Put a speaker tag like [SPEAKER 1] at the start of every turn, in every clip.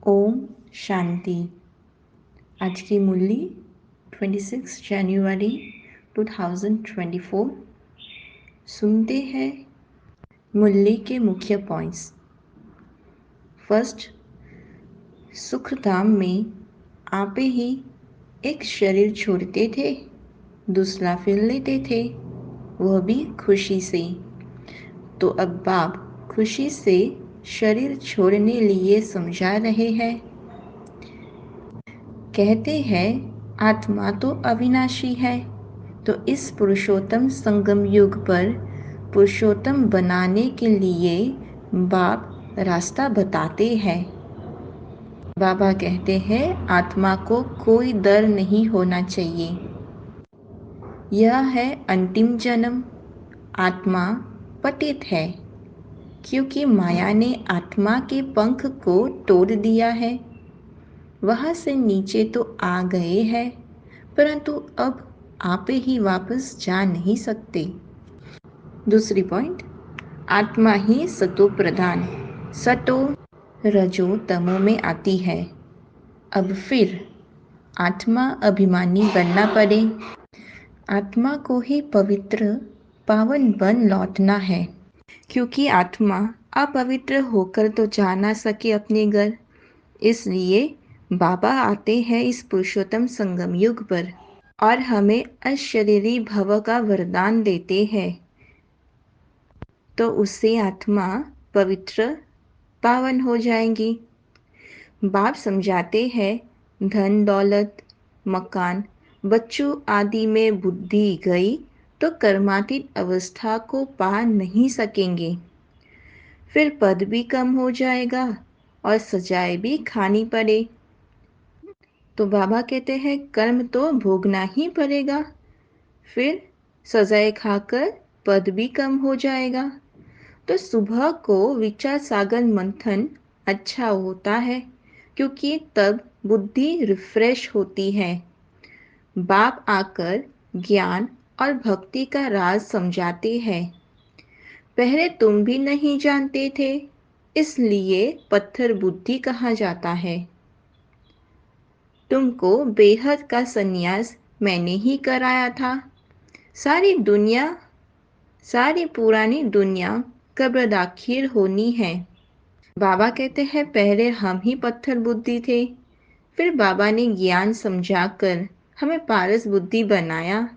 [SPEAKER 1] ओम शांति। आज की मुरली 26 जनवरी 2024। सुनते हैं मुरली के मुख्य पॉइंट्स। फर्स्ट, सुखधाम में आपे ही एक शरीर छोड़ते थे, दूसरा फिर लेते थे, वह भी खुशी से। तो अब बाप खुशी से शरीर छोड़ने लिए समझा रहे हैं। कहते हैं आत्मा तो अविनाशी है, तो इस पुरुषोत्तम संगम युग पर पुरुषोत्तम बनाने के लिए बाप रास्ता बताते हैं। बाबा कहते हैं आत्मा को कोई डर नहीं होना चाहिए। यह है अंतिम जन्म। आत्मा पतित है क्योंकि माया ने आत्मा के पंख को तोड़ दिया है। वहाँ से नीचे तो आ गए हैं, परंतु अब आप ही वापस जा नहीं सकते। दूसरी पॉइंट, आत्मा ही सतो प्रधान, सतो रजो तमो में आती है। अब फिर आत्मा अभिमानी बनना पड़े। आत्मा को ही पवित्र पावन बन लौटना है, क्योंकि आत्मा अपवित्र होकर तो जा ना सके अपने घर। इसलिए बाबा आते हैं इस पुरुषोत्तम संगम युग पर और हमें अशरीरी भव का वरदान देते हैं, तो उससे आत्मा पवित्र पावन हो जाएंगी। बाप समझाते हैं धन दौलत मकान बच्चों आदि में बुद्धि गई तो कर्मातीत अवस्था को पा नहीं सकेंगे। फिर पद भी कम हो जाएगा और सजाएं भी खानी पड़े। तो बाबा कहते हैं कर्म तो भोगना ही पड़ेगा, फिर सजाएं खाकर पद भी कम हो जाएगा। तो सुबह को विचार सागर मंथन अच्छा होता है, क्योंकि तब बुद्धि रिफ्रेश होती है। बाप आकर ज्ञान और भक्ति का राज समझाते हैं। पहले तुम भी नहीं जानते थे, इसलिए पत्थर बुद्धि कहा जाता है। तुमको बेहद का संन्यास मैंने ही कराया था। सारी पुरानी दुनिया कब्र दाखिल होनी है। बाबा कहते हैं पहले हम ही पत्थर बुद्धि थे, फिर बाबा ने ज्ञान समझाकर हमें पारस बुद्धि बनाया।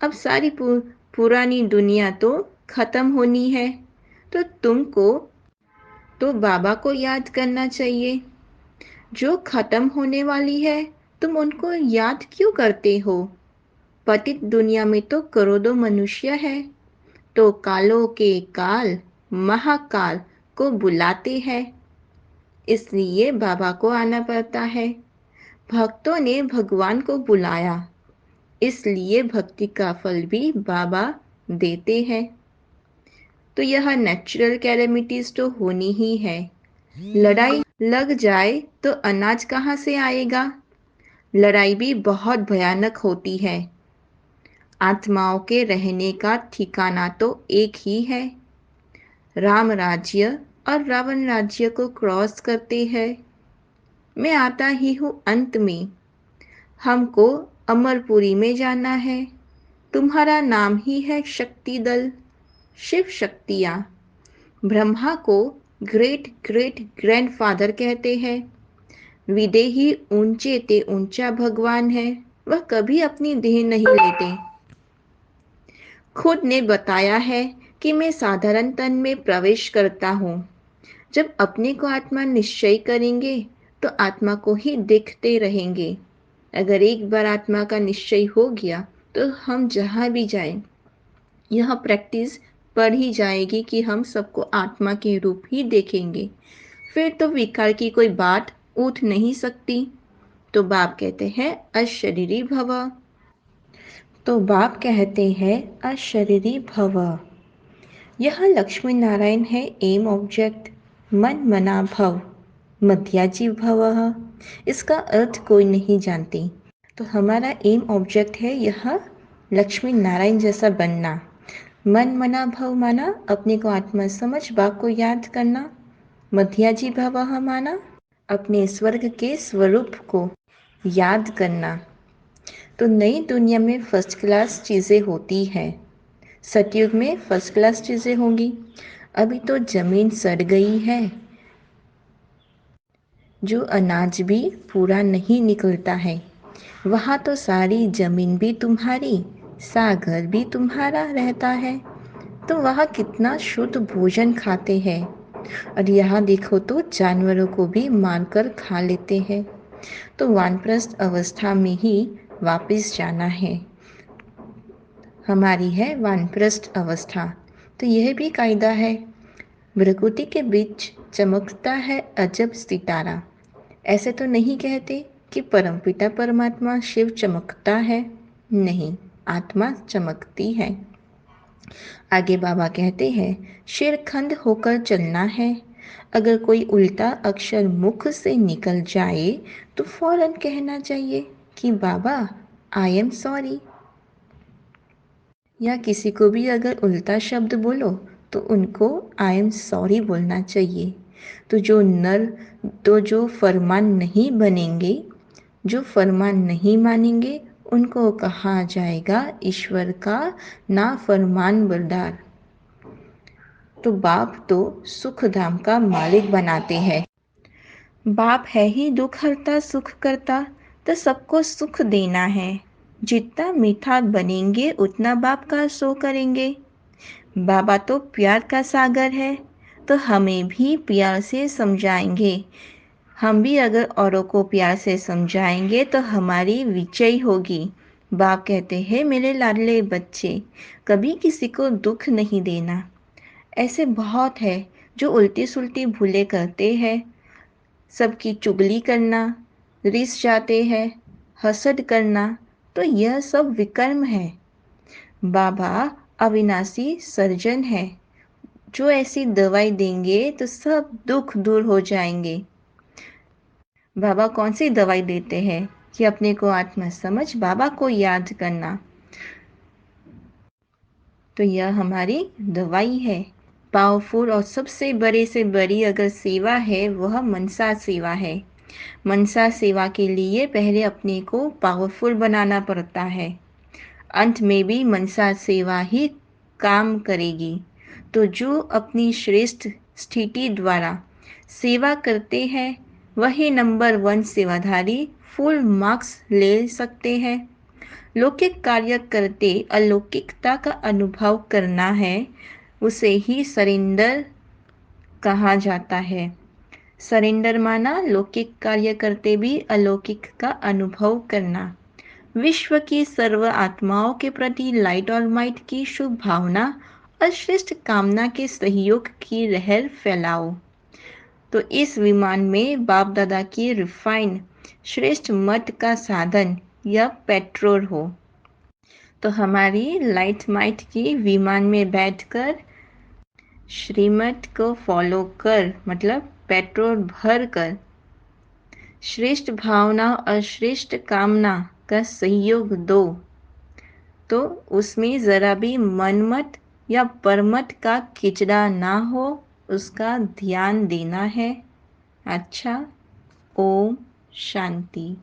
[SPEAKER 1] अब सारी पुरानी दुनिया तो खत्म होनी है, तो तुमको तो बाबा को याद करना चाहिए। जो खत्म होने वाली है तुम उनको याद क्यों करते हो? पतित दुनिया में तो करोड़ों मनुष्य है, तो कालों के काल महाकाल को बुलाते हैं, इसलिए बाबा को आना पड़ता है। भक्तों ने भगवान को बुलाया, इसलिए भक्ति का फल भी बाबा देते हैं। तो यह नेचुरल कैलेमिटीज तो होनी ही है। लड़ाई लग जाए तो अनाज कहाँ से आएगा? लड़ाई भी बहुत भयानक होती है। आत्माओं के रहने का ठिकाना तो एक ही है। राम राज्य और रावण राज्य को क्रॉस करते हैं। मैं आता ही हूँ अंत में। हमको अमरपुरी में जाना है। तुम्हारा नाम ही है शक्ति दल, शिव शक्तियाँ। ब्रह्मा को ग्रेट ग्रेट ग्रैंडफादर कहते हैं। विदेही ऊंचे ते ऊंचा भगवान है, वह कभी अपनी देह नहीं लेते। खुद ने बताया है कि मैं साधारण तन में प्रवेश करता हूँ। जब अपने को आत्मा निश्चय करेंगे तो आत्मा को ही देखते रहेंगे। अगर एक बार आत्मा का निश्चय हो गया तो हम जहाँ भी जाएं, यह प्रैक्टिस बढ़ ही जाएगी कि हम सबको आत्मा के रूप ही देखेंगे। फिर तो विकार की कोई बात उठ नहीं सकती। तो बाप कहते हैं अशरीरी भव। तो बाप कहते हैं अशरीरी भव। यह लक्ष्मी नारायण है एम ऑब्जेक्ट। मन मना भव मध्याजी भव, इसका अर्थ कोई नहीं जानती। तो हमारा एम ऑब्जेक्ट है यह लक्ष्मी नारायण जैसा बनना। मन मना भव माना अपने को आत्मा समझ बाप को याद करना। मध्याजी भव माना अपने स्वर्ग के स्वरूप को याद करना। तो नई दुनिया में फर्स्ट क्लास चीज़ें होती हैं, सतयुग में फर्स्ट क्लास चीज़ें होंगी। अभी तो ज़मीन सड़ गई है, जो अनाज भी पूरा नहीं निकलता है। वहाँ तो सारी ज़मीन भी तुम्हारी, सागर भी तुम्हारा रहता है। तो वहाँ कितना शुद्ध भोजन खाते हैं, और यहाँ देखो तो जानवरों को भी मारकर खा लेते हैं। तो वानप्रस्थ अवस्था में ही वापस जाना है, हमारी है वानप्रस्थ अवस्था। तो यह भी कायदा है, भृकुटी के बीच चमकता है अजब सितारा। ऐसे तो नहीं कहते कि परमपिता परमात्मा शिव चमकता है, नहीं, आत्मा चमकती है। आगे बाबा कहते हैं, शिरखंड होकर चलना है। अगर कोई उल्टा अक्षर मुख से निकल जाए तो फौरन कहना चाहिए कि बाबा आई एम सॉरी। या किसी को भी अगर उल्टा शब्द बोलो तो उनको आई एम सॉरी बोलना चाहिए। तो जो फरमान नहीं बनेंगे, जो फरमान नहीं मानेंगे, उनको कहा जाएगा ईश्वर का नाफरमान बरदार। तो बाप तो सुख धाम का मालिक बनाते हैं। बाप है ही दुख हरता सुख करता, तो सबको सुख देना है। जितना मीठा बनेंगे उतना बाप का शो करेंगे। बाबा तो प्यार का सागर है, तो हमें भी प्यार से समझाएंगे। हम भी अगर औरों को प्यार से समझाएंगे तो हमारी विजय होगी। बाप कहते हैं, मेरे लाडले बच्चे, कभी किसी को दुख नहीं देना। ऐसे बहुत है जो उल्टी सुल्टी भूले करते हैं, सबकी चुगली करना, रिस जाते हैं, हसद करना। तो यह सब विकर्म है। बाबा अविनाशी सर्जन है, जो ऐसी दवाई देंगे तो सब दुख दूर हो जाएंगे। बाबा कौन सी दवाई देते हैं कि अपने को आत्मा समझ बाबा को याद करना। तो यह हमारी दवाई है, पावरफुल। और सबसे बड़े से बड़ी अगर सेवा है वह मनसा सेवा है। मनसा सेवा के लिए पहले अपने को पावरफुल बनाना पड़ता है, अंत में भी मनसा सेवा ही काम करेगी। तो जो अपनी श्रेष्ठ स्थिति द्वारा सेवा करते हैं वही नंबर 1 सेवाधारी फुल मार्क्स ले सकते हैं। लौकिक कार्य करते अलौकिकता का अनुभव करना है, उसे ही सरेंडर कहा जाता है। सरेंडर माना लौकिक कार्य करते भी अलौकिक का अनुभव करना। विश्व की सर्व आत्माओं के प्रति लाइट और माइट की शुभ भावना और श्रेष्ठ कामना के सहयोग की लहर फैलाओ। तो इस विमान में बाप दादा की रिफाइन श्रेष्ठ मत का साधन या पेट्रोल हो। तो हमारी लाइट माइट की विमान में बैठकर श्रीमत को फॉलो कर, मतलब पेट्रोल भर कर श्रेष्ठ भावना और श्रेष्ठ कामना का सहयोग दो। तो उसमें ज़रा भी मनमत या परमत का खिचड़ा ना हो, उसका ध्यान देना है। अच्छा, ओम शांति।